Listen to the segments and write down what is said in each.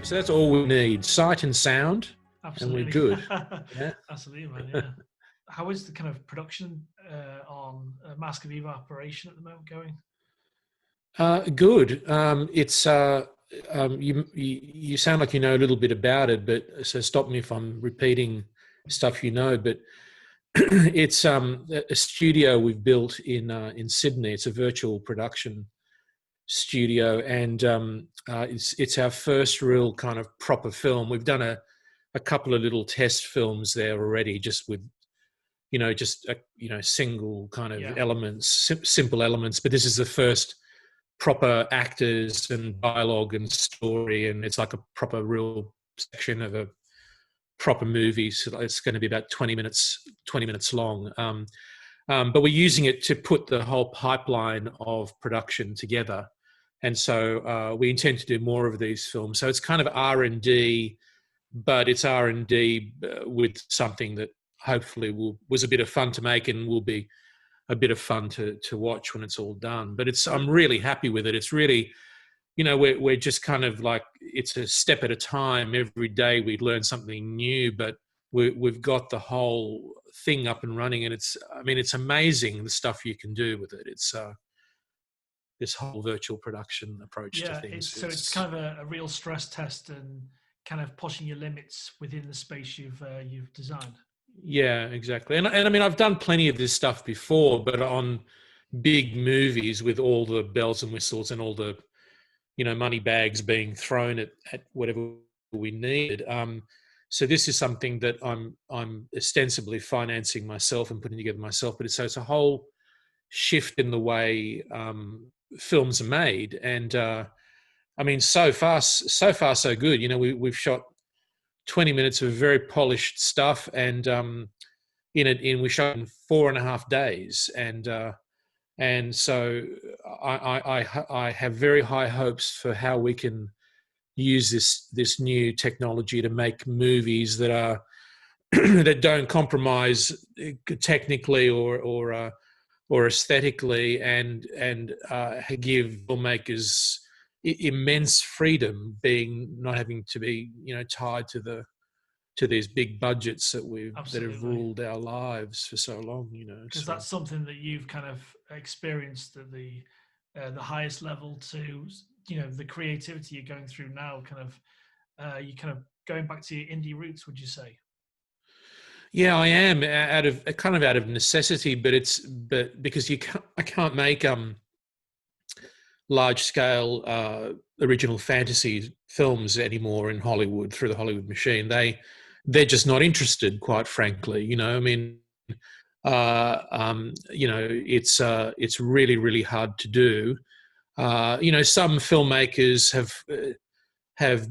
So that's all we need: sight and sound, Absolutely. and we're good. Yeah. Absolutely, man. Yeah. How is the kind of production on Mask of Evaporation at the moment going? Good. You sound like you know a little bit about it, but so stop me if I'm repeating stuff you know. But it's a studio we've built in Sydney. It's a virtual production studio, and it's our first real kind of proper film. We've done a couple of little test films there already, just with single kind of Yeah. elements, simple elements. But this is the first proper actors and dialogue and story, and it's like a proper real section of a proper movie. So it's going to be about 20 minutes long. But we're using it to put the whole pipeline of production together. And so we intend to do more of these films. So it's kind of R&D, but it's R&D with something that hopefully was a bit of fun to make and will be a bit of fun to watch when it's all done. But I'm really happy with it. It's really, we're just kind of like, it's a step at a time. Every day we learn something new, but we've got the whole thing up and running, and it's amazing the stuff you can do with it. It's this whole virtual production approach to things. It's kind of a real stress test and kind of pushing your limits within the space you've designed. Yeah, exactly. And I mean, I've done plenty of this stuff before, but on big movies with all the bells and whistles and all the, money bags being thrown at whatever we needed. So this is something that I'm ostensibly financing myself and putting together myself. But it's a whole shift in the way films are made. And I mean, so far so good. We've shot 20 minutes of very polished stuff, and we shot in 4.5 days, and so I have very high hopes for how we can use this new technology to make movies that are that don't compromise technically or aesthetically, and give filmmakers immense freedom, being not having to be tied to these big budgets that have ruled our lives for so long. Because that's something that you've kind of experienced at the highest level to the creativity you're going through now. You kind of going back to your indie roots, would you say? Yeah, I am out of necessity, but because I can't make large scale original fantasy films anymore in Hollywood through the Hollywood machine. They're just not interested, quite frankly. I mean, it's really, really hard to do. Some filmmakers have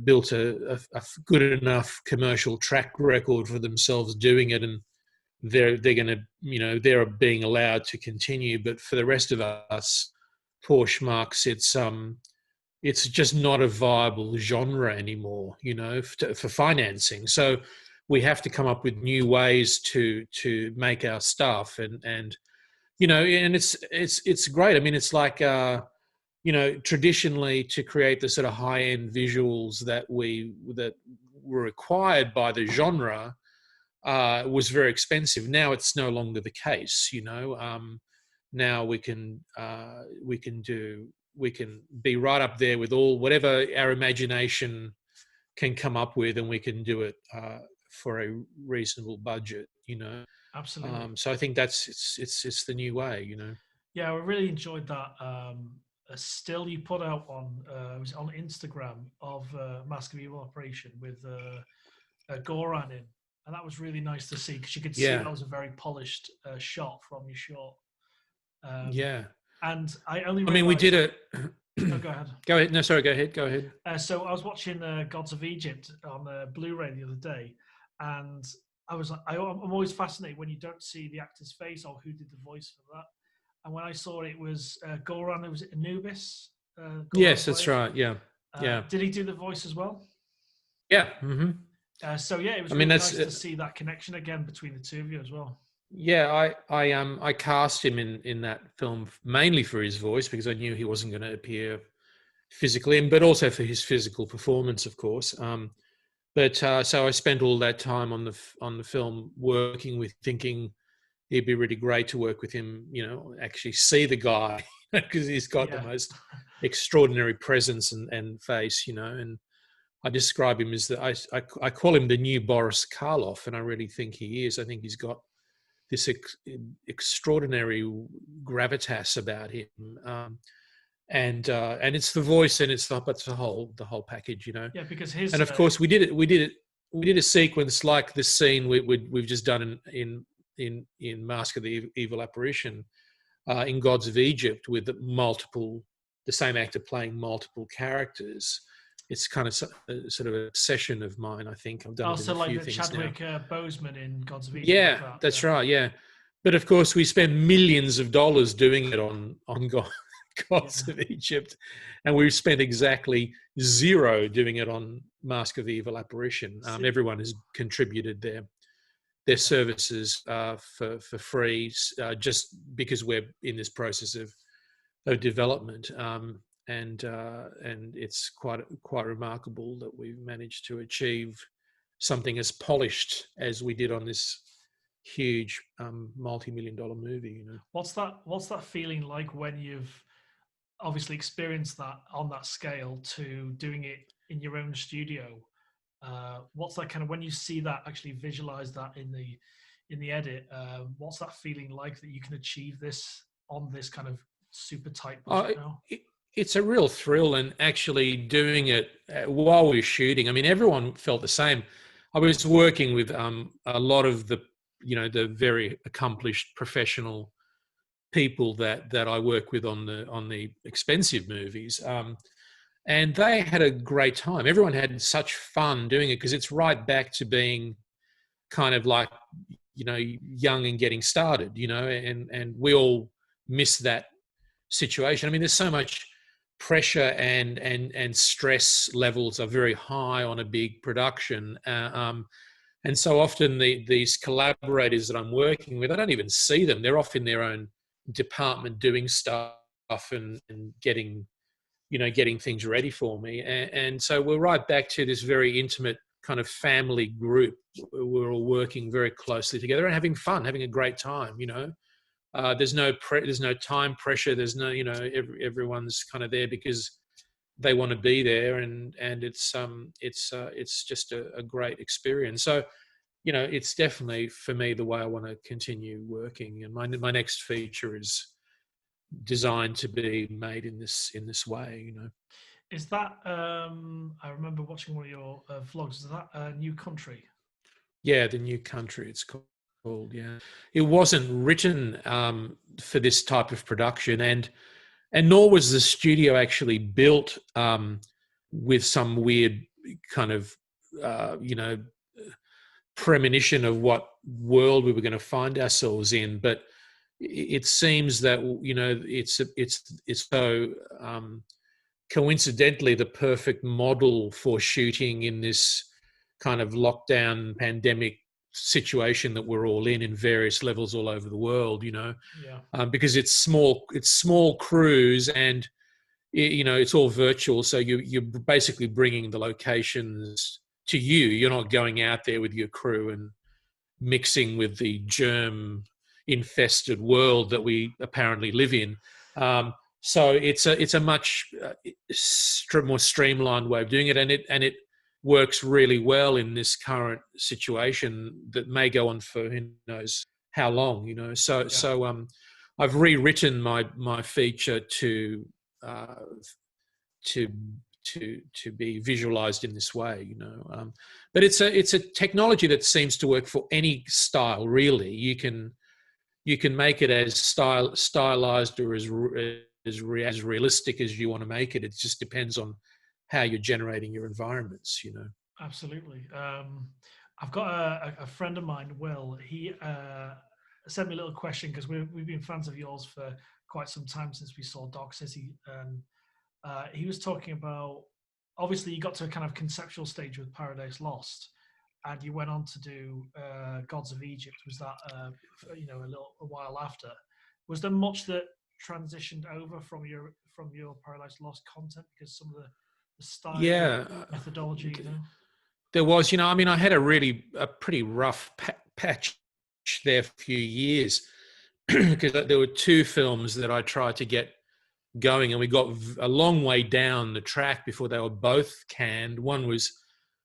built a good enough commercial track record for themselves doing it, and they're going to they're being allowed to continue. But for the rest of us poor schmucks, it's just not a viable genre anymore, for financing. So we have to come up with new ways to make our stuff, and it's great. I mean, it's like traditionally, to create the sort of high end visuals that were required by the genre was very expensive. Now it's no longer the case. Now we can be right up there with whatever our imagination can come up with, and we can do it for a reasonable budget. Absolutely. So I think it's the new way. Yeah, I really enjoyed that. A still you put out it was on Instagram of Mask of Evil Operation with Goran in, and that was really nice to see, because you could see that was a very polished shot from your shot. Yeah. And I only realized... I mean, we did it. No, go ahead. Go ahead. No, sorry, go ahead. So I was watching Gods of Egypt on Blu-ray the other day, and I was like, I'm always fascinated when you don't see the actor's face or who did the voice for that. And when I saw it was Goran, it was Anubis. Yes, that's right. Yeah. Yeah. Did he do the voice as well? Yeah. Mm-hmm. So yeah, it was really nice to see that connection again between the two of you as well. Yeah, I cast him in that film mainly for his voice, because I knew he wasn't going to appear physically, and but also for his physical performance, of course. So I spent all that time on the film working with, thinking it'd be really great to work with him. Actually see the guy because he's got the Yeah. most extraordinary presence and face. And I describe him as I call him the new Boris Karloff, and I really think he is. I think he's got this extraordinary gravitas about him, and it's the voice, and it's the whole package. Yeah, because his And of course, we did a sequence like this scene we've just done in Mask of the Evil Apparition, in Gods of Egypt, with the same actor playing multiple characters. It's kind of sort of an obsession of mine. I think I've done it in also a like few the things Chadwick now. Boseman in Gods of Egypt. Yeah, Like that's right. Yeah, but of course, we spent millions of dollars doing it on Gods of Egypt, and we've spent exactly zero doing it on Mask of the Evil Apparition. Everyone has contributed their services for free, just because we're in this process of development, and it's quite remarkable that we've managed to achieve something as polished as we did on this huge multi-million-dollar movie. What's that feeling like when you've obviously experienced that on that scale to doing it in your own studio? What's that kind of, when you see that, actually visualize that in the edit? What's that feeling like that you can achieve this on this kind of super tight budget now? It's a real thrill, and actually doing it while we were shooting. I mean, everyone felt the same. I was working with a lot of the very accomplished professional people that I work with on the expensive movies, and they had a great time. Everyone had such fun doing it, because it's right back to being kind of like young and getting started, and we all miss that situation. I mean, there's so much pressure, and stress levels are very high on a big production, and so often these collaborators that I'm working with, I don't even see them. They're off in their own department doing stuff, and getting things ready for me, and so we're right back to this very intimate kind of family group. We're all working very closely together and having fun, having a great time. There's no time pressure. There's no, everyone's kind of there because they want to be there, and it's just a great experience. So, it's definitely for me the way I want to continue working. And my next feature is designed to be made in this way. Is that I remember watching one of your vlogs. Is that a New Country? Yeah, The New Country, it's called. Yeah, it wasn't written for this type of production, and nor was the studio actually built with some weird kind of premonition of what world we were going to find ourselves in. But it seems that it's so coincidentally the perfect model for shooting in this kind of lockdown pandemic situation that we're all in various levels all over the world. Because it's small crews, and it's all virtual, so you're basically bringing the locations to you. You're not going out there with your crew and mixing with the germ infested world that we apparently live in. So it's a much more streamlined way of doing it, and it works really well in this current situation that may go on for who knows how long. So I've rewritten my feature to be visualized in this way. But it's a technology that seems to work for any style. Really, you can make it as stylized or as realistic as you want to make it. It just depends on how you're generating your environments. Absolutely. I've got a friend of mine, Will. He sent me a little question because we've been fans of yours for quite some time since we saw Dog City. He was talking about, obviously you got to a kind of conceptual stage with Paradise Lost, and you went on to do Gods of Egypt. Was that a while after? Was there much that transitioned over from your Paradise Lost content because some of the style, Yeah, methodology, you know? there was. I mean, I had a pretty rough patch there for a few years because there were two films that I tried to get going, and we got a long way down the track before they were both canned. One was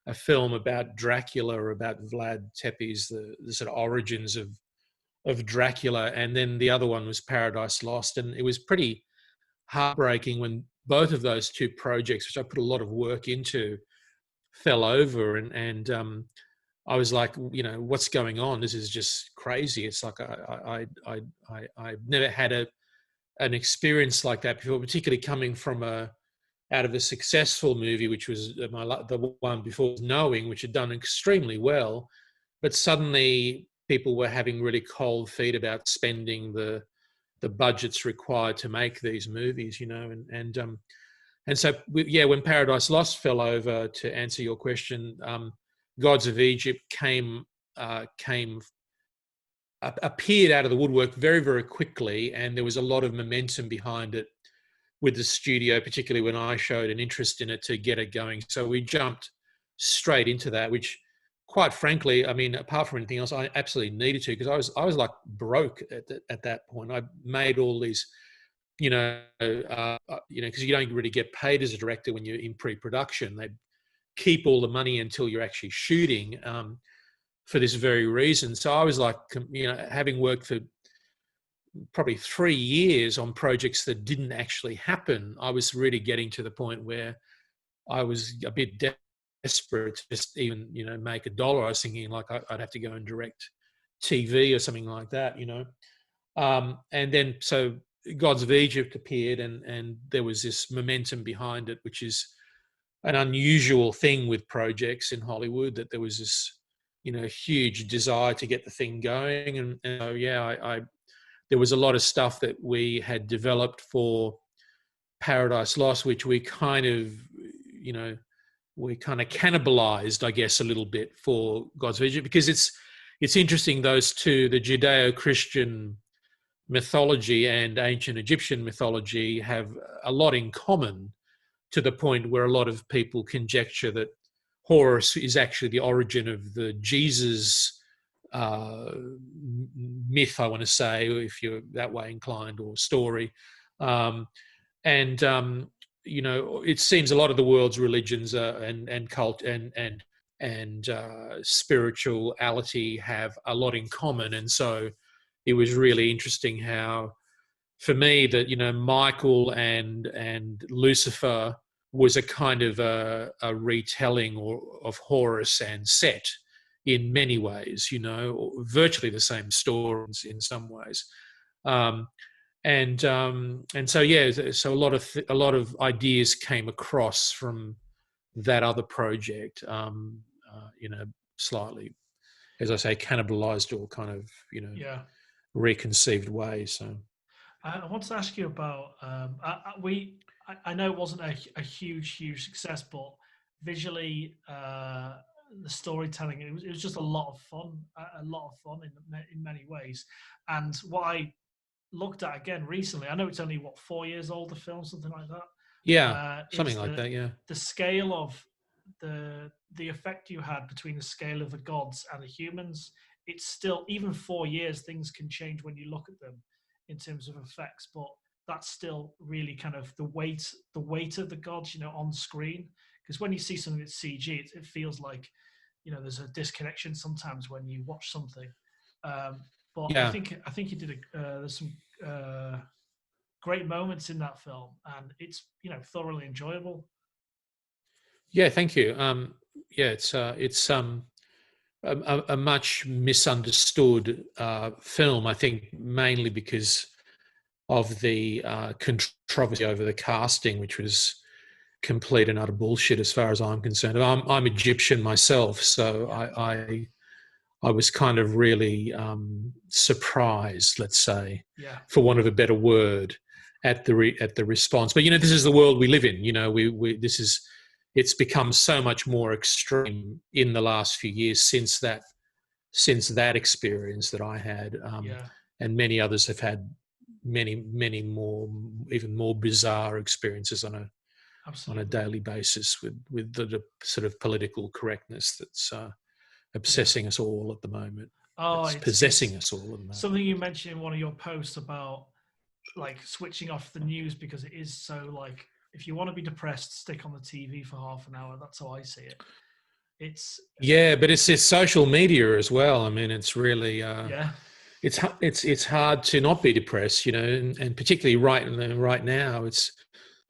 a film about Dracula, about Vlad Tepes, the sort of origins of Dracula, and then the other one was Paradise Lost, and it was pretty heartbreaking when both of those two projects, which I put a lot of work into, fell over, and I was like, what's going on? This is just crazy. It's like I've never had an experience like that before, particularly coming from out of a successful movie, which was the one before, Knowing, which had done extremely well, but suddenly people were having really cold feet about spending the budgets required to make these movies, and so when Paradise Lost fell over, to answer your question, Gods of Egypt appeared out of the woodwork very, very quickly, and there was a lot of momentum behind it with the studio, particularly when I showed an interest in it, to get it going. So we jumped straight into that, which, quite frankly, I mean, apart from anything else, I absolutely needed to, because I was like broke at that point. I made all these, because you don't really get paid as a director when you're in pre-production. They keep all the money until you're actually shooting, for this very reason. So I was like, having worked for probably 3 years on projects that didn't actually happen, I was really getting to the point where I was a bit desperate to just even, make $1. I was thinking like I'd have to go and direct TV or something like that, and then so Gods of Egypt appeared, and there was this momentum behind it, which is an unusual thing with projects in Hollywood, that there was this, huge desire to get the thing going. And so, there was a lot of stuff that we had developed for Paradise Lost, which we kind of cannibalized, I guess, a little bit for Gods of Egypt, because it's interesting, those two, the Judeo-Christian mythology and ancient Egyptian mythology, have a lot in common, to the point where a lot of people conjecture that Horus is actually the origin of the Jesus myth, I want to say, if you're that way inclined, or story. And it seems a lot of the world's religions and cult and spirituality have a lot in common. And so it was really interesting how, for me, that Michael and Lucifer was a kind of a retelling of Horus and Set in many ways, virtually the same stories in some ways. And so a lot of ideas came across from that other project, slightly, as I say, cannibalized, or kind of, reconceived way. So I want to ask you about I know it wasn't a huge success, but visually, the storytelling, it was just a lot of fun in many ways. And what I looked at again recently, I know it's only 4 years old, the film, something like that. Something like that. Yeah. The scale of the effect you had between the scale of the gods and the humans. It's still, even 4 years, things can change when you look at them in terms of effects, but that's still really kind of the weight of the gods, on screen. Because when you see something that's CG, it feels like, there's a disconnection sometimes when you watch something. But yeah. I think you did there's some great moments in that film, and it's thoroughly enjoyable. Yeah, thank you. It's a much misunderstood film, I think, mainly because of the controversy over the casting, which was complete and utter bullshit as far as I'm concerned. I'm Egyptian myself, so I was kind of really surprised, let's say, for want of a better word, at the response. But this is the world we live in. It's become so much more extreme in the last few years since that experience that I had, and many others have had many more, even more bizarre experiences on a Absolutely. daily basis with the sort of political correctness that's Yeah. obsessing us all at the moment. Oh, It's it's possessing us all at the moment. something you mentioned in one of your posts about like switching off the news because it is so like if you want to be depressed, stick on the TV for half an hour. That's how I see it. It's Yeah, but it's social media as well. I mean, it's really yeah, it's hard to not be depressed, you know, and particularly right now.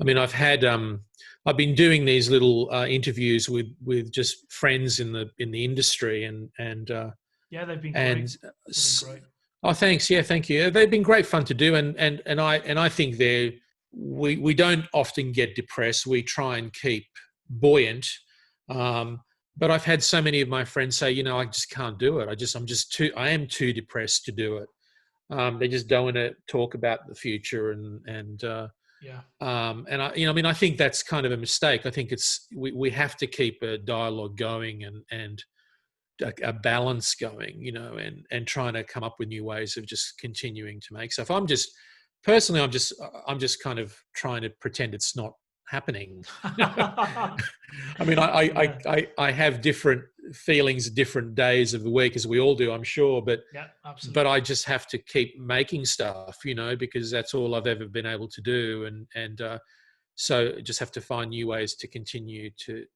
I mean, I've been doing these little interviews with just friends in the industry, yeah, they've been great. and They've been great. oh, thanks. Yeah, thank you. They've been great fun to do, and I think we don't often get depressed. We try and keep buoyant. Um, but I've had so many of my friends say, you know, I just can't do it. I am too depressed to do it. They just don't want to talk about the future, Yeah, and I mean, I think that's kind of a mistake. I think we have to keep a dialogue going and a balance going, you know, and trying to come up with new ways of just continuing to make stuff. Personally, I'm just kind of trying to pretend it's not happening. I mean, yeah, I have different feelings, different days of the week, as we all do, I'm sure, yeah, but absolutely. I just have to keep making stuff, you know, because that's all I've ever been able to do, and so just have to find new ways to continue to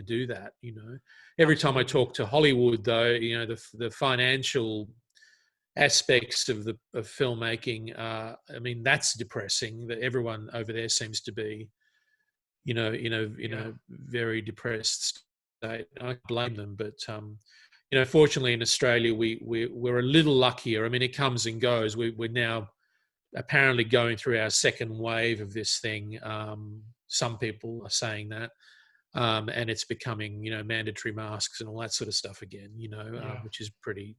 do that, you know. Every time I Absolutely. talk to Hollywood, though, you know, the financial aspects of filmmaking, I mean, that's depressing. That everyone over there seems to be, in Yeah, a very depressed state. I blame them, but you know, fortunately in Australia, we're a little luckier. I mean, it comes and goes. We're now apparently going through our second wave of this thing. Some people are saying that, and it's becoming, you know, mandatory masks and all that sort of stuff again. You know, yeah, which is pretty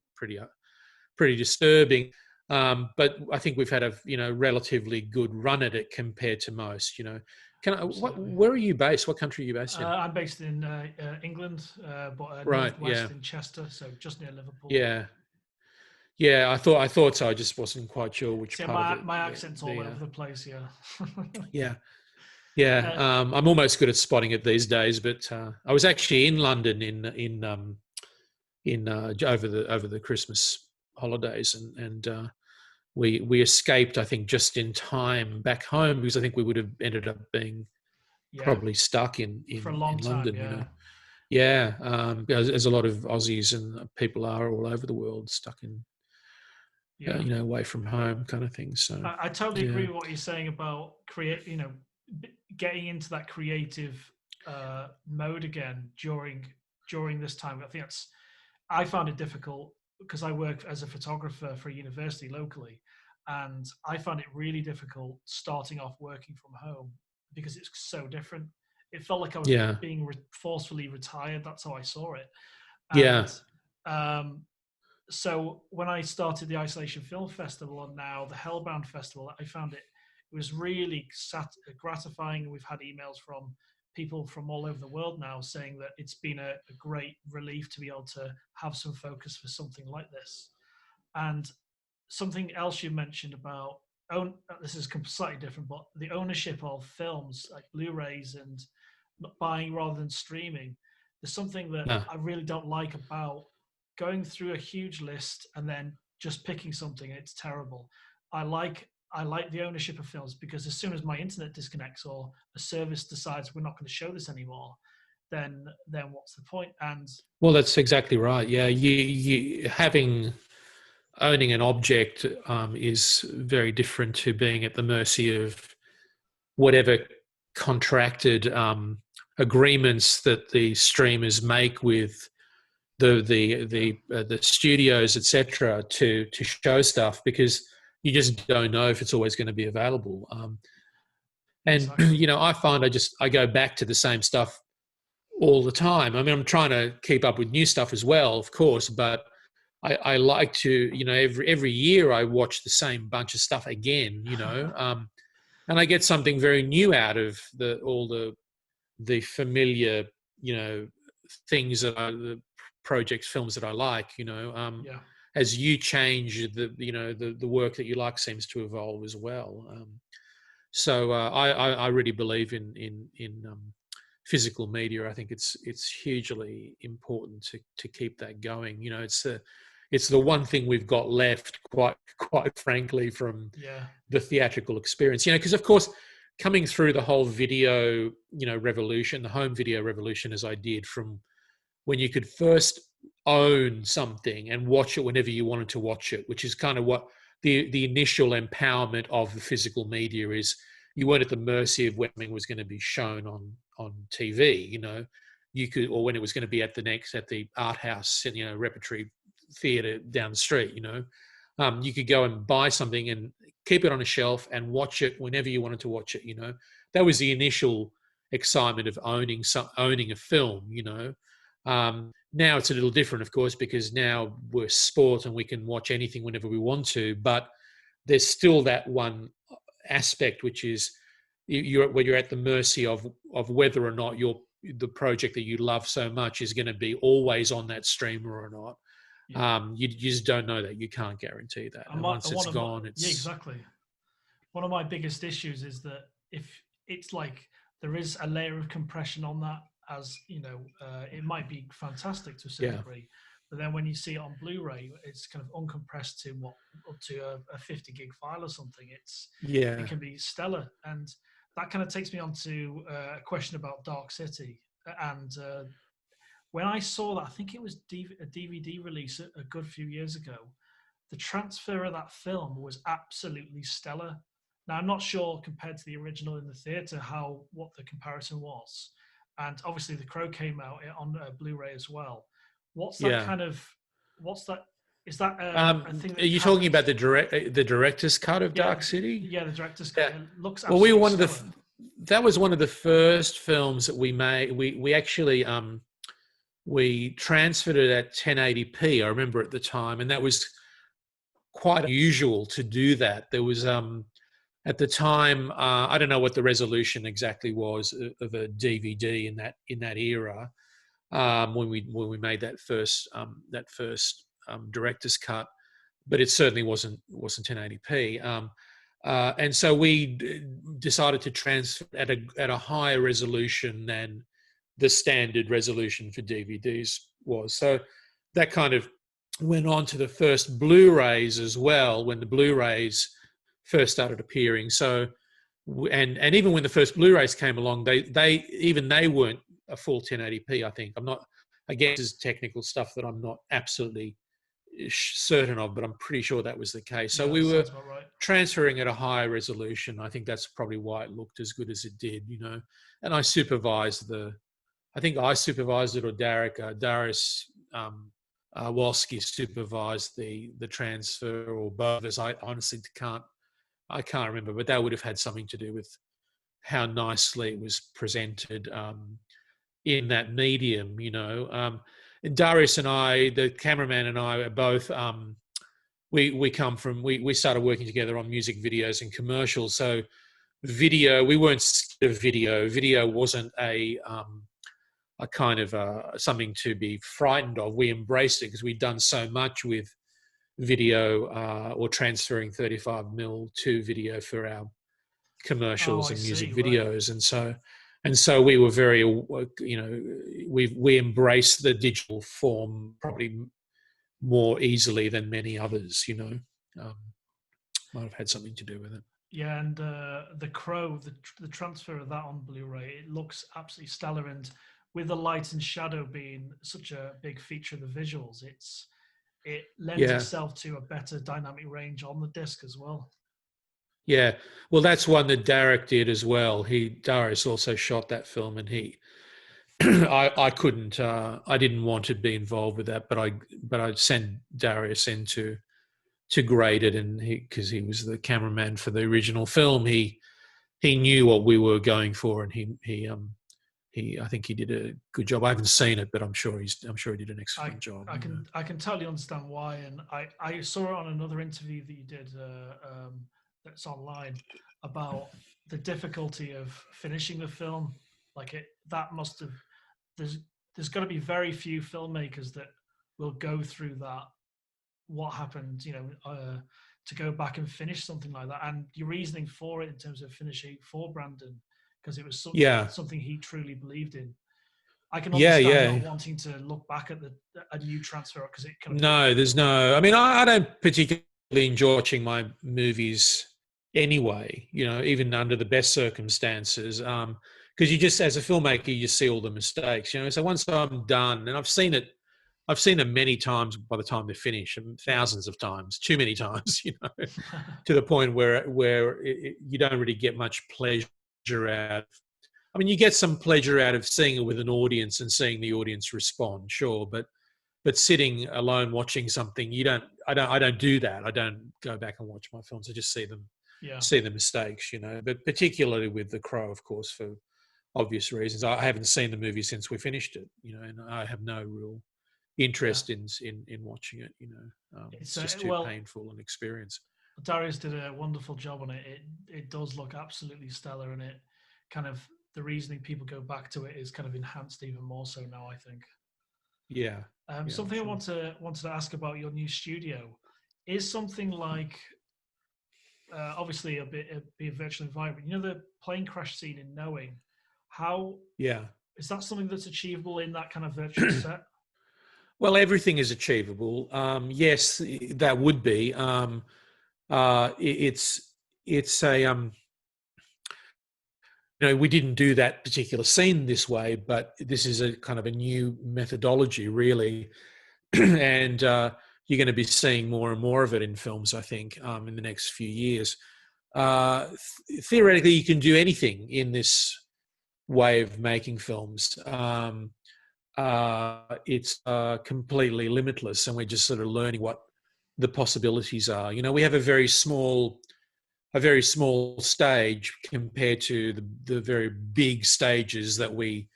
disturbing. But I think we've had a, you know, relatively good run at it compared to most. You know, absolutely. where are you based? What country are you based in? I'm based in England, but Right. Yeah. northwest in Chester, so just near Liverpool. Yeah. Yeah. I thought so. I just wasn't quite sure which So part of my accent's all the over the place. Yeah. yeah. Yeah, uh, I'm almost good at spotting it these days. But I was actually in London over the Christmas holidays, and we escaped, I think, just in time back home, because I think we would have ended up being yeah, probably stuck for a in long time. London. You Yeah, know, yeah, as a lot of Aussies and people are all over the world, stuck in yeah. you know, away from home kind of thing. So I totally yeah, agree with what you're saying about create. You know, getting into that creative mode again during this time. I think I found it difficult because I work as a photographer for a university locally, and I found it really difficult starting off working from home because it's so different. It felt like I was yeah, being forcefully retired. That's how I saw it, yeah, and um, so when I started the Isolation Film Festival and now the Hellbound Festival, I found it was really gratifying. We've had emails from people from all over the world now saying that it's been a great relief to be able to have some focus for something like this. And something else you mentioned about this is slightly different, but the ownership of films like Blu-rays and buying rather than streaming. There's something that no, I really don't like about going through a huge list and then just picking something. It's terrible. I like the ownership of films because as soon as my internet disconnects or a service decides we're not going to show this anymore, then what's the point? And well, that's exactly right. Yeah, you owning an object is very different to being at the mercy of whatever contracted agreements that the streamers make with the studios, etc., to show stuff, because you just don't know if it's always going to be available. And exactly, you know, I find I go back to the same stuff all the time. I mean, I'm trying to keep up with new stuff as well, of course, but I like to, you know, every year I watch the same bunch of stuff again, you know, and I get something very new out of all the familiar, you know, things that the projects, films that I like, you know. yeah, as you change, the work that you like seems to evolve as well. So I really believe in physical media. I think it's hugely important to keep that going. It's the one thing we've got left, quite frankly, from Yeah. the theatrical experience. Because of course, coming through the whole video, revolution, the home video revolution, as I did, from when you could first own something and watch it whenever you wanted to watch it, which is kind of what the initial empowerment of the physical media is. You weren't at the mercy of when it was going to be shown on TV. You could, or when it was going to be at the art house, repertory theatre down the street. You could go and buy something and keep it on a shelf and watch it whenever you wanted to watch it. That was the initial excitement of owning a film. Now it's a little different, of course, because now we're sport and we can watch anything whenever we want to. But there's still that one aspect, which is where you're at the mercy of whether or not the project that you love so much is going to be always on that streamer or not. Yeah. You just don't know that. You can't guarantee that. And once it's gone, it's... Yeah, exactly. One of my biggest issues is that if it's like there is a layer of compression on that, as it might be fantastic to a certain degree, but then when you see it on Blu-ray, it's kind of uncompressed to up to a 50 gig file or something. It can be stellar, and that kind of takes me on to a question about Dark City. And when I saw that, I think it was a DVD release a good few years ago. The transfer of that film was absolutely stellar. Now, I'm not sure compared to the original in the theatre what the comparison was. And obviously The Crow came out on Blu-ray as well. What's that? Is that a thing that are you talking about the director's cut of Dark City? Yeah, the director's cut. It looks well, we were one stellar. of that was one of the first films that we made. We actually we transferred it at 1080p, I remember at the time, and that was quite unusual to do that. There was at the time, I don't know what the resolution exactly was of a DVD in that era, when we made that first director's cut, but it certainly wasn't 1080p. And so we decided to transfer at a higher resolution than the standard resolution for DVDs was. So that kind of went on to the first Blu-rays as well, when the Blu-rays first started appearing. So, and even when the first Blu-rays came along, they weren't a full 1080p. I think again, this is technical stuff that I'm not absolutely certain of, but I'm pretty sure that was the case. So we were transferring at a higher resolution. I think that's probably why it looked as good as it did, And I supervised it, or Darius Wachowskis supervised the transfer, or both. As I honestly can't remember, but that would have had something to do with how nicely it was presented in that medium, And Darius and I, the cameraman, and I are both. We come from. We started working together on music videos and commercials. So video, we weren't scared of video. Video wasn't a kind of something to be frightened of. We embraced it because we'd done so much with video or transferring 35mm to video for our commercials and music videos. Right. And so we were very, we embraced the digital form probably more easily than many others, might have had something to do with it. Yeah, and The Crow, the transfer of that on Blu-ray, it looks absolutely stellar. And with the light and shadow being such a big feature of the visuals, it lends itself to a better dynamic range on the disc as well. Yeah, well, that's one that Derek did as well. Darius also shot that film, and I couldn't, I didn't want to be involved with that, but I sent Darius in to grade it, and because he was the cameraman for the original film, he knew what we were going for, and I think he did a good job. I haven't seen it, but I'm sure he did an excellent job. I can totally understand why, and I saw it on another interview that you did that's online about the difficulty of finishing the film. That must have, there's got to be very few filmmakers that will go through that what happened, to go back and finish something like that, and your reasoning for it in terms of finishing for Brandon, because it was Yeah. something he truly believed in. I can Yeah, understand yeah. not wanting to look back at a new transfer because it kind of No, there's no. I mean, I don't particularly enjoy watching my movies anyway. Even under the best circumstances, because you just, as a filmmaker, you see all the mistakes. So once I'm done, and I've seen them many times by the time they finish, and thousands of times, too many times. To the point where you don't really get much pleasure out. I mean, you get some pleasure out of seeing it with an audience and seeing the audience respond, sure, but sitting alone watching something, I don't do that. I don't go back and watch my films. I just see the mistakes, but particularly with The Crow, of course, for obvious reasons. I haven't seen the movie since we finished it, and I have no real interest in watching it. It's just too painful an experience. Darius did a wonderful job on it. It does look absolutely stellar, and it kind of, the reasoning people go back to it is kind of enhanced even more so now, I think. Yeah. Something sure. I wanted to ask about your new studio is something like, obviously be a virtual environment. The plane crash scene in Knowing. How is that something that's achievable in that kind of virtual set? Well, everything is achievable. Yes, that would be. It's a we didn't do that particular scene this way, but this is a kind of a new methodology, really, and you're going to be seeing more and more of it in films, I think, in the next few years. Theoretically, you can do anything in this way of making films. It's completely limitless, and we're just sort of learning what the possibilities are. We have a very small stage compared to the very big stages that we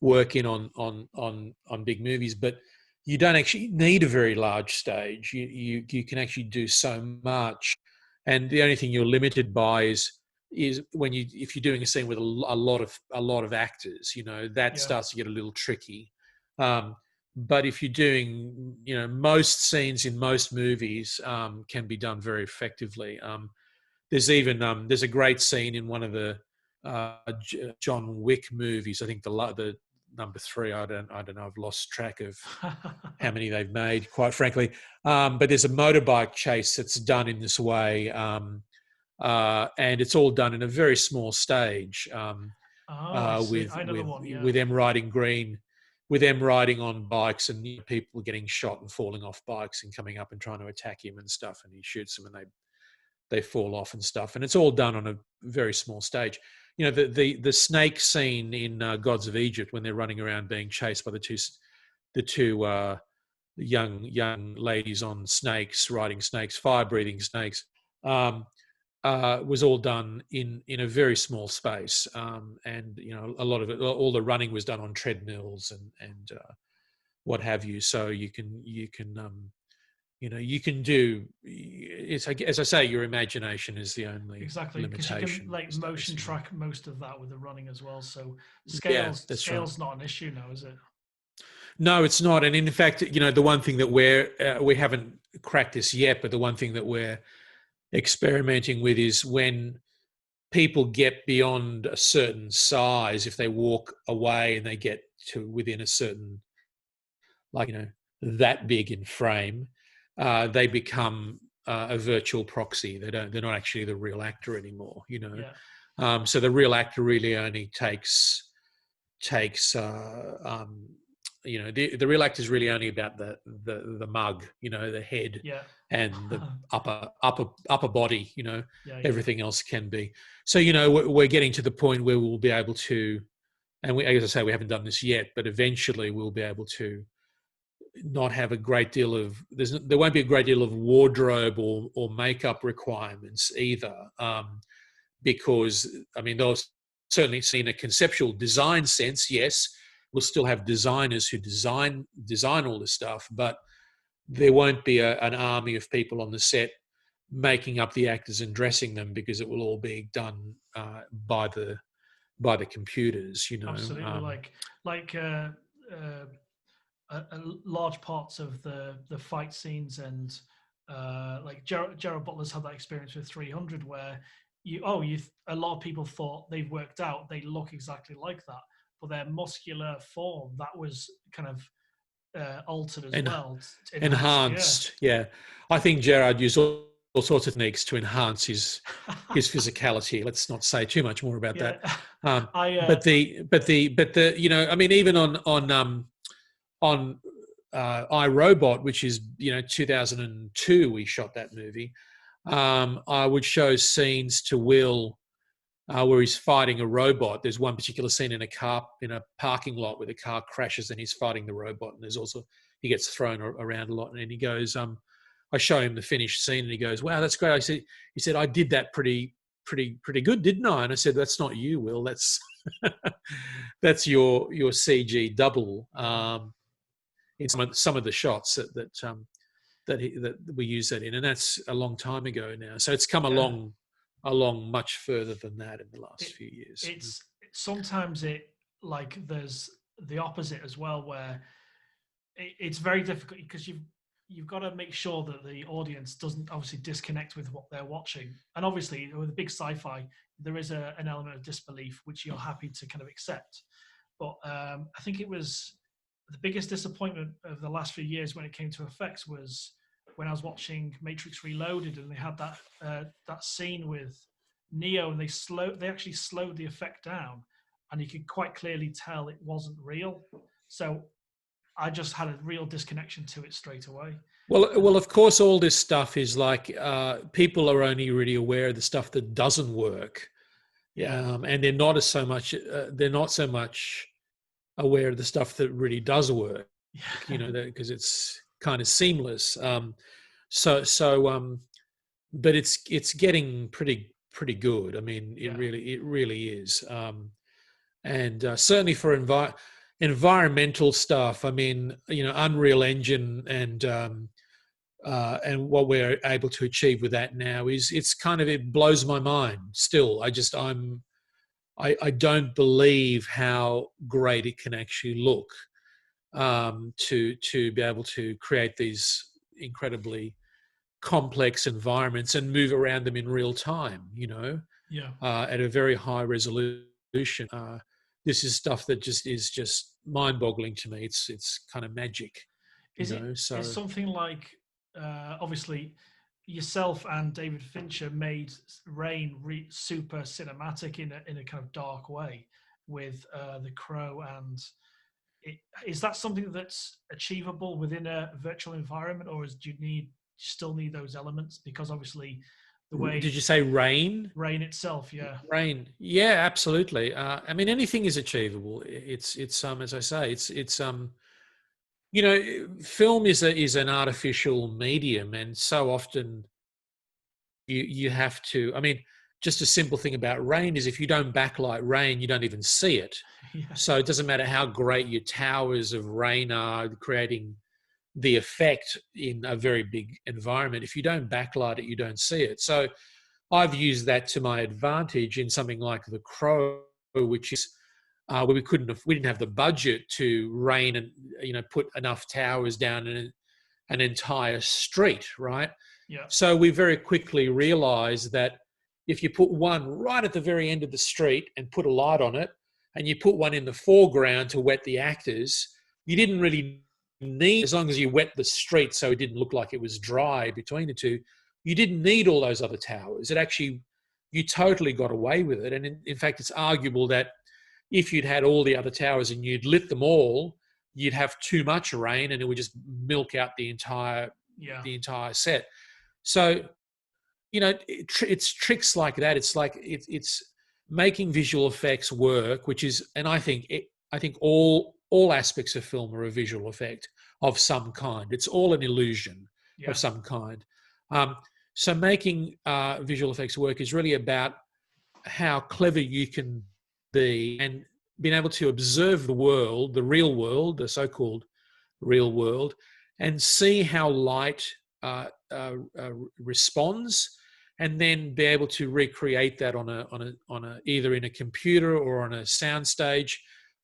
work in on big movies, but you don't actually need a very large stage. You can actually do so much, and the only thing you're limited by is if you're doing a scene with a lot of actors, that starts to get a little tricky. But if you're doing, most scenes in most movies can be done very effectively. There's a great scene in one of the John Wick movies. I think the number 3. I don't know. I've lost track of how many they've made, quite frankly. But there's a motorbike chase that's done in this way, and it's all done in a very small stage. With them riding green, with them riding on bikes, and people getting shot and falling off bikes and coming up and trying to attack him and stuff, and he shoots them and they fall off and stuff, and it's all done on a very small stage. The snake scene in Gods of Egypt, when they're running around being chased by the two young ladies on snakes, riding snakes, fire-breathing snakes, was all done in a very small space, and a lot of it, all the running was done on treadmills and what have you. So you can do. It's, as I say, your imagination is the only limitation. Because you can motion track most of that with the running as well. So scale's not an issue now, is it? No, it's not. And in fact, the one thing that we haven't cracked this yet, but the one thing that we're experimenting with is when people get beyond a certain size, if they walk away and they get to within a certain, that big in frame, they become a virtual proxy. They're not actually the real actor anymore. So the real actor really only takes the real actor is really only about the mug, the head, and the upper body. Everything else can be. So we're getting to the point where we'll be able to, and as I say, we haven't done this yet, but eventually we'll be able to not have a great deal of there won't be a great deal of wardrobe or makeup requirements either, because they'll certainly see in a conceptual design sense, yes, we'll still have designers who design all this stuff, but there won't be an army of people on the set making up the actors and dressing them, because it will all be done by the computers. Absolutely, large parts of the fight scenes and Like Gerard Butler's had that experience with 300, where a lot of people thought they've worked out, they look exactly like that, but their muscular form that was kind of altered as and well, enhanced. enhanced. Yeah, I think Gerard used all sorts of techniques to enhance his physicality. Let's not say too much more about Yeah, that. I But you know, I mean, even on iRobot, which is 2002, we shot that movie. I would show scenes to Will where he's fighting a robot. There's one particular scene in a parking lot where the car crashes and he's fighting the robot. And there's also he gets thrown around a lot. And he goes, I show him the finished scene, and he goes, "Wow, that's great." He said, "I did that pretty good, didn't I?" And I said, "That's not you, Will. That's that's your CG double in some of the shots that we use that in, and that's a long time ago now. So it's come along much further than that in the last few years. It's sometimes there's the opposite as well, where it's very difficult because you've got to make sure that the audience doesn't obviously disconnect with what they're watching. And obviously with a big sci-fi, there is an element of disbelief which you're happy to kind of accept. But I think it was the biggest disappointment of the last few years when it came to effects was when I was watching Matrix Reloaded, and they had that scene with Neo, and they actually slowed the effect down, and you could quite clearly tell it wasn't real. So I just had a real disconnection to it straight away. Well, of course, all this stuff is like people are only really aware of the stuff that doesn't work, and they're not so much aware of the stuff that really does work. Because it's kind of seamless. But it's getting pretty good. I mean, it really is. And certainly for environmental stuff, I mean, Unreal Engine and what we're able to achieve with that now it blows my mind. Still, I don't believe how great it can actually look to be able to create these incredibly complex environments and move around them in real time. At a very high resolution. This is stuff that is just mind-boggling to me. It's kind of magic. Is something like obviously yourself and David Fincher made Rain super cinematic in a kind of dark way with The Crow, and is that something that's achievable within a virtual environment, or do you still need those elements? Because obviously the way... Did you say Rain? Rain itself, yeah. Rain, yeah, absolutely. I mean, anything is achievable. It's as I say, it's film is an artificial medium, and so often you have to. I mean, just a simple thing about rain is if you don't backlight rain, you don't even see it. Yeah. So it doesn't matter how great your towers of rain are creating the effect in a very big environment. If you don't backlight it, you don't see it. So I've used that to my advantage in something like The Crow, which is where we didn't have the budget to rain and put enough towers down in an entire street, right? Yeah. So we very quickly realized that if you put one right at the very end of the street and put a light on it, and you put one in the foreground to wet the actors, you didn't really need, as long as you wet the street so it didn't look like it was dry between the two, you didn't need all those other towers. You totally got away with it. And in fact, it's arguable that if you'd had all the other towers and you'd lit them all, you'd have too much rain and it would just milk out the entire set. So, it's tricks like that. It's like it's making visual effects work, which is, and I think all aspects of film are a visual effect of some kind. It's all an illusion of some kind. So making visual effects work is really about how clever you can be and being able to observe the world, the real world, the so-called real world, and see how light responds, and then be able to recreate that on a either in a computer or on a soundstage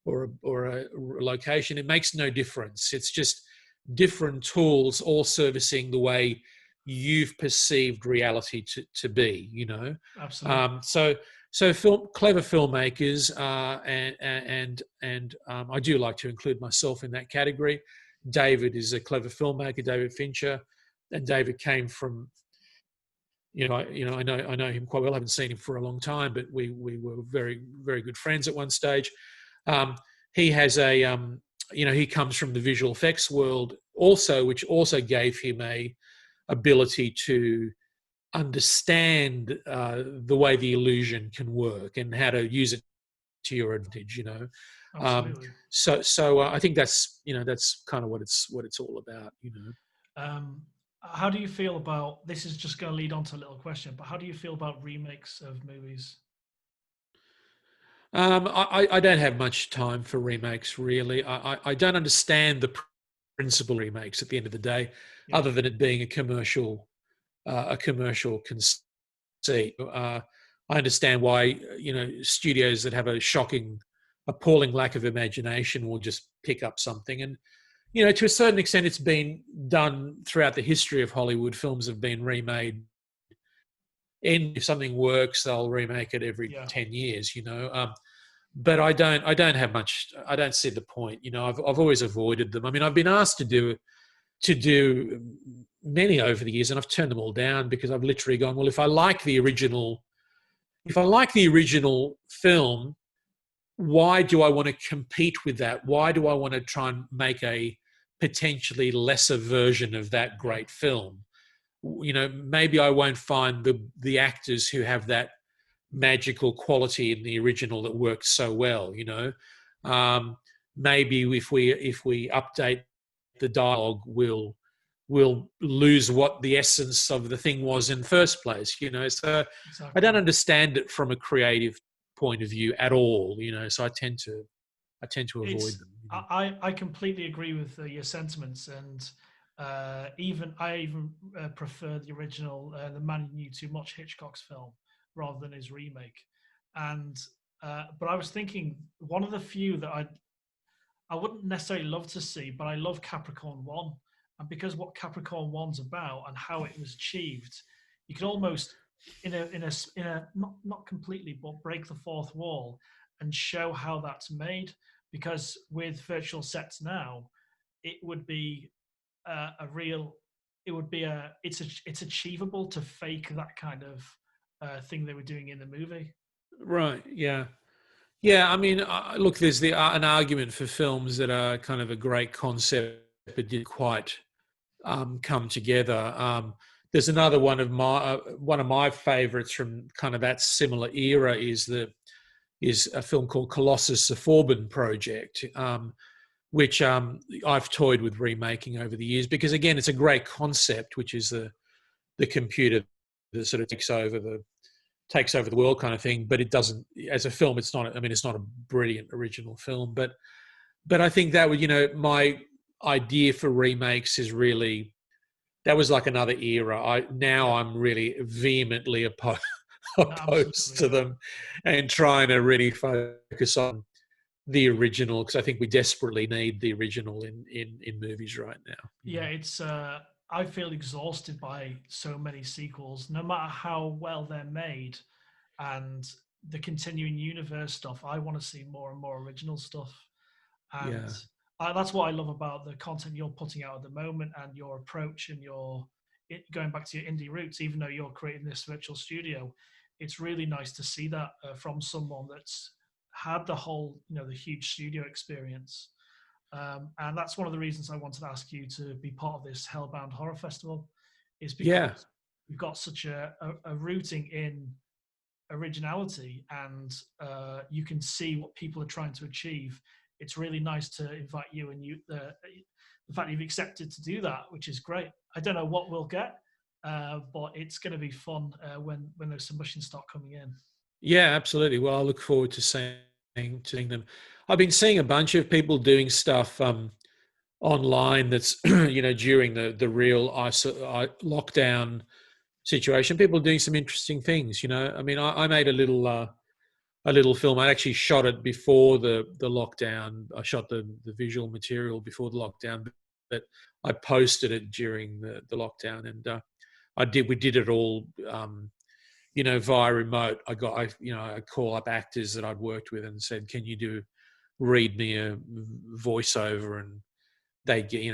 or a location. It makes no difference. It's just different tools all servicing the way you've perceived reality to be, Absolutely. So clever filmmakers, and I do like to include myself in that category. David is a clever filmmaker, David Fincher, and David came from, I know him quite well. I haven't seen him for a long time, but we were very, very good friends at one stage. He has he comes from the visual effects world also, which also gave him a ability to understand the way the illusion can work and how to use it to your advantage. Absolutely. So I think that's kind of what it's all about. Um, how do you feel about this? Is just going to lead on to a little question, but how do you feel about remakes of movies? I don't have much time for remakes, really. I don't understand the principle of remakes at the end of the day, Yeah, other than it being a commercial conceit. I understand why studios that have a shocking, appalling lack of imagination will just pick up something, and to a certain extent, it's been done throughout the history of Hollywood. Films have been remade. And if something works, they'll remake it every yeah, 10 years. But I don't have much. I don't see the point. I've always avoided them. I mean, I've been asked to do many over the years, and I've turned them all down because I've literally gone, well, if I like the original film, why do I want to compete with that? Why do I want to try and make a potentially lesser version of that yeah. great film? Maybe I won't find the actors who have that magical quality in the original that worked so well. Maybe if we update the dialogue, we'll lose what the essence of the thing was in the first place. So I Exactly. don't understand it from a creative point of view at all. So I tend to avoid It's them. I completely agree with your sentiments, and I even prefer the original, The Man You Knew Too Much, Hitchcock's film, rather than his remake. And but I was thinking one of the few that I wouldn't necessarily love to see, but I love Capricorn One, and because what Capricorn One's about and how it was achieved, you can almost in a not completely, but break the fourth wall and show how that's made. Because with virtual sets now, it would be a real, it would be it's achievable to fake that kind of thing they were doing in the movie. Right. Yeah. Yeah, I mean, look, there's an argument for films that are kind of a great concept but didn't quite come together. There's another one of my favourites from kind of that similar era is a film called Colossus: The Forbin Project, which I've toyed with remaking over the years because again, it's a great concept, which is the computer that sort of takes over the world kind of thing, but it doesn't, as a film, it's not, I mean, it's not a brilliant original film, but I think that would, my idea for remakes is really, that was like another era. Yeah, I'm really vehemently opposed absolutely. to Yeah. them and trying to really focus on the original because I think we desperately need the original in movies right now. Yeah, it's I feel exhausted by so many sequels, no matter how well they're made, and the continuing universe stuff. I want to see more and more original stuff, and Yeah. that's what I love about the content you're putting out at the moment and your approach and going back to your indie roots. Even though you're creating this virtual studio, it's really nice to see that from someone that's had the whole, the huge studio experience. And that's one of the reasons I wanted to ask you to be part of this Hellbound Horror Festival, is Yeah. because we've got such a rooting in originality, and you can see what people are trying to achieve. It's really nice to invite you, and the fact you've accepted to do that, which is great. I don't know what we'll get, but it's going to be fun when those submissions start coming in. Yeah, absolutely. Well, I look forward to seeing them. I've been seeing a bunch of people doing stuff online that's during the real lockdown situation. People doing some interesting things. I mean, I made a little film. I actually shot it before the lockdown. I shot the visual material before the lockdown, but I posted it during the lockdown, and we did it all, via remote. I call up actors that I'd worked with and said, can you read me a voiceover? And they get,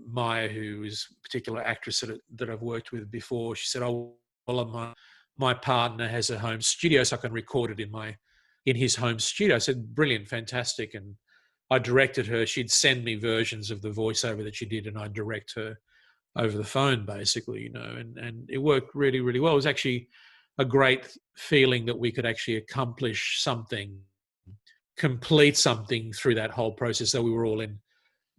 Maya, who is a particular actress that I've worked with before, she said, oh, well, my partner has a home studio, so I can record it in his home studio. I said, brilliant, fantastic. And I directed her. She'd send me versions of the voiceover that she did, and I'd direct her over the phone, basically, and it worked really, really well. It was actually a great feeling that we could actually accomplish something, complete something through that whole process, though we were all in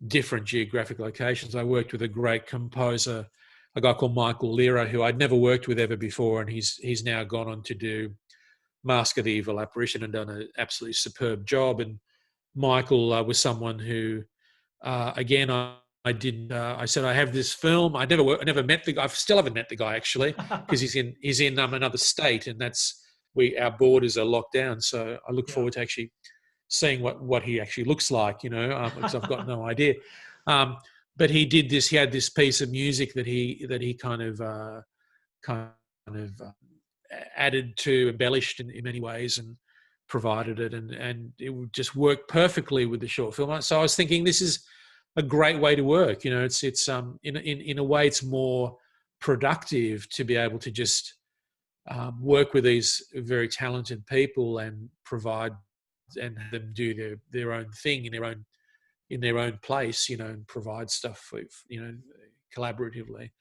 different geographic locations. I worked with a great composer, a guy called Michael Lira, who I'd never worked with ever before, and he's now gone on to do Mask of the Evil Apparition and done an absolutely superb job. And Michael was someone who, again, I did. I said, I have this film. I never met the guy. I still haven't met the guy, actually, because he's in another state, and our borders are locked down. So I look forward to actually seeing what he actually looks like, because I've got no idea. But he did this. He had this piece of music that he kind of added to, embellished in many ways, and provided it, and it would just work perfectly with the short film. So I was thinking, this is a great way to work. It's in a way, it's more productive to be able to just work with these very talented people and provide and have them do their own thing in their own place, and provide stuff collaboratively.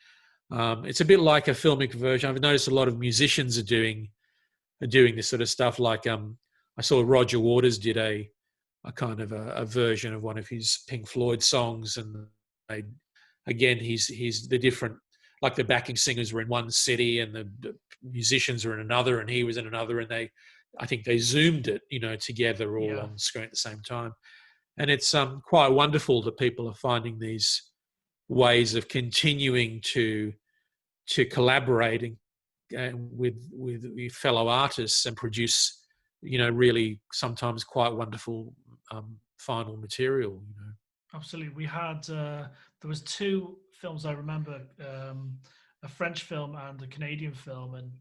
It's a bit like a filmic version. I've noticed a lot of musicians are doing this sort of stuff. Like I saw Roger Waters did a kind of a version of one of his Pink Floyd songs, and he's the different, like the backing singers were in one city and the musicians were in another, and he was in another, and I think they zoomed it, together all on screen at the same time. And it's quite wonderful that people are finding these ways of continuing to collaborate with fellow artists and produce, really sometimes quite wonderful final material. Absolutely. We had there was two films I remember, a French film and a Canadian film, and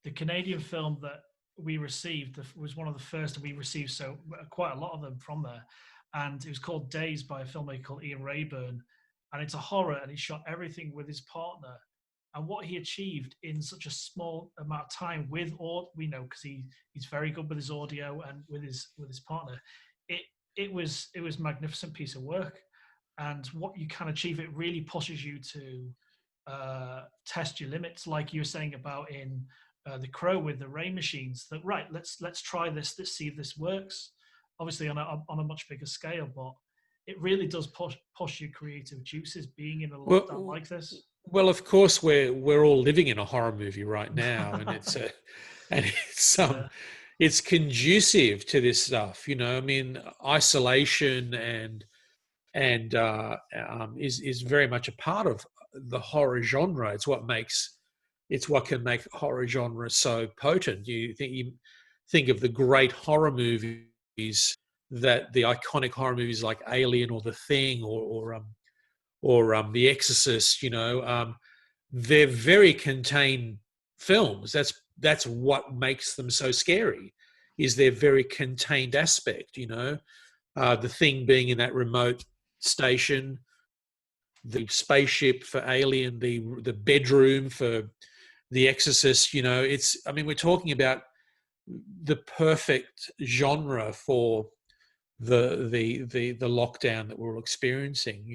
the Canadian film that we received was one of the first we received, so quite a lot of them from there, and it was called Days by a filmmaker called Ian Rayburn, and it's a horror, and he shot everything with his partner. And what he achieved in such a small amount of time with, because he's very good with his audio and with his partner, it was a magnificent piece of work. And what you can achieve, it really pushes you to test your limits, like you were saying about in The Crow with the ray machines. That right, let's try this. Let's see if this works. Obviously on a much bigger scale, but it really does push your creative juices being in a lockdown like this. Well, of course, we're all living in a horror movie right now, and it's conducive to this stuff. I mean, isolation is very much a part of the horror genre. It's what can make horror genre so potent. You think of the great horror movies, that the iconic horror movies like Alien or The Thing or The Exorcist, they're very contained films. That's what makes them so scary, is their very contained aspect. The Thing being in that remote station, the spaceship for Alien, the bedroom for The Exorcist. We're talking about the perfect genre for the lockdown that we're experiencing.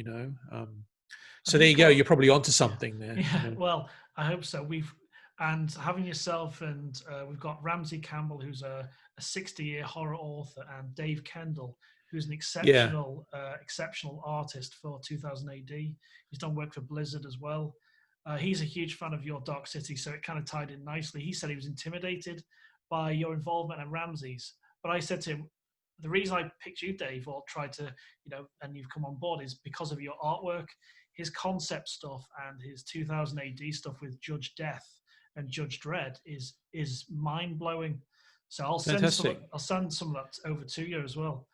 So there you go. You're probably onto something there. Yeah. Well, I hope so. And having yourself, and we've got Ramsey Campbell, who's a 60-year horror author, and Dave Kendall, who's an exceptional artist for 2000 AD. He's done work for Blizzard as well. He's a huge fan of your Dark City, so it kind of tied in nicely. He said he was intimidated by your involvement at Ramsey's, but I said to him, the reason I picked you, Dave, or tried to, and you've come on board, is because of your artwork. His concept stuff and his 2000 AD stuff with Judge Death and Judge Dredd is mind blowing. So I'll send some of that over to you as well.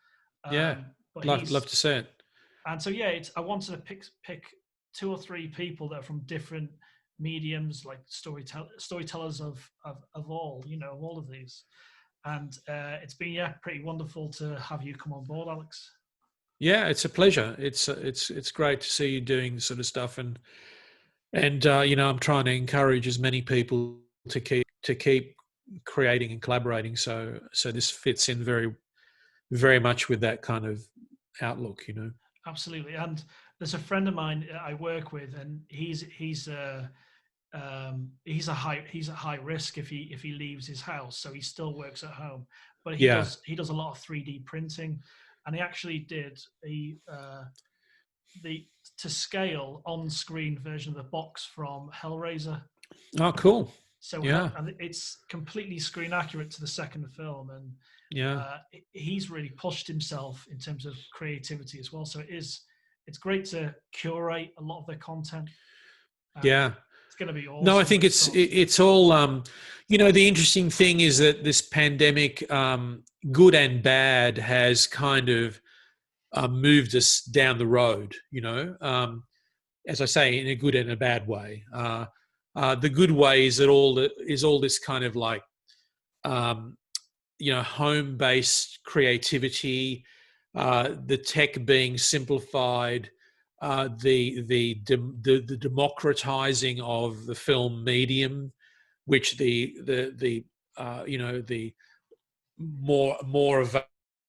But love to see it. And so I wanted to pick 2 or 3 people that are from different mediums, like storytellers of all, of all of these. And it's been pretty wonderful to have you come on board, Alex. Yeah, it's a pleasure. It's great to see you doing this sort of stuff, and I'm trying to encourage as many people to keep creating and collaborating. So this fits in very, very much with that kind of outlook. Absolutely. And there's a friend of mine I work with, and he's at high risk if he leaves his house, so he still works at home, but he does a lot of 3D printing, and he actually did the to scale on-screen version of the box from Hellraiser. Oh, cool. So and it's completely screen accurate to the second film, and he's really pushed himself in terms of creativity as well. So it's great to curate a lot of their content. It's going to be awesome. No, I think it's all. The interesting thing is that this pandemic, good and bad, has kind of moved us down the road. As I say, in a good and a bad way. The good way is that all this kind of like, home-based creativity, the tech being simplified. The democratizing of the film medium, which the more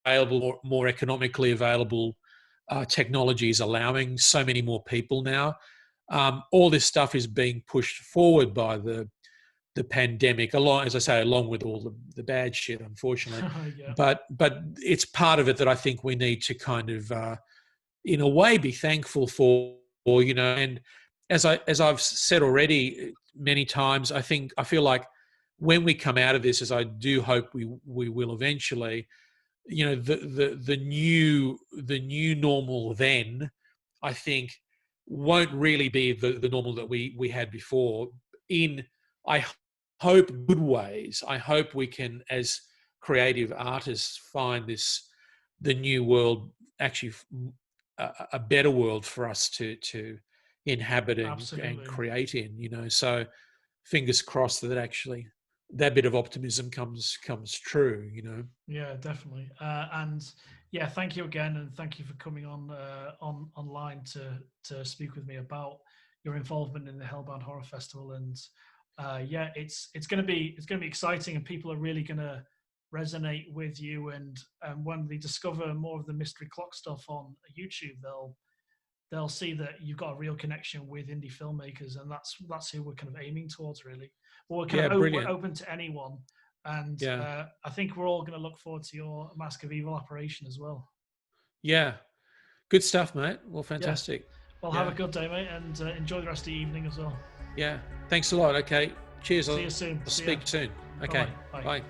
available, more economically available technology is allowing so many more people now. All this stuff is being pushed forward by the pandemic, along with all the bad shit, unfortunately. But it's part of it that I think we need to kind of in a way be thankful for, and as I've said already many times, I feel like when we come out of this, as I do hope we will eventually, the new normal then, I think, won't really be the normal that we had before, in, I hope, good ways. I hope we can, as creative artists, find the new world actually a better world for us to inhabit and create in, so fingers crossed that actually that bit of optimism comes true. Yeah, definitely. And yeah, thank you again, and thank you for coming online to speak with me about your involvement in the Hellbound Horror Festival. And it's going to be exciting, and people are really going to resonate with you, and when they discover more of the Mystery Clock stuff on YouTube, they'll see that you've got a real connection with indie filmmakers, and that's who we're kind of aiming towards, really. But we're open to anyone, and I think we're all going to look forward to your Mask of Evil operation as well. Yeah, good stuff, mate. Well, fantastic. Yeah. Well, have a good day, mate, and enjoy the rest of the evening as well. Yeah, thanks a lot. Okay, cheers. See you soon. I'll speak soon. Okay, bye.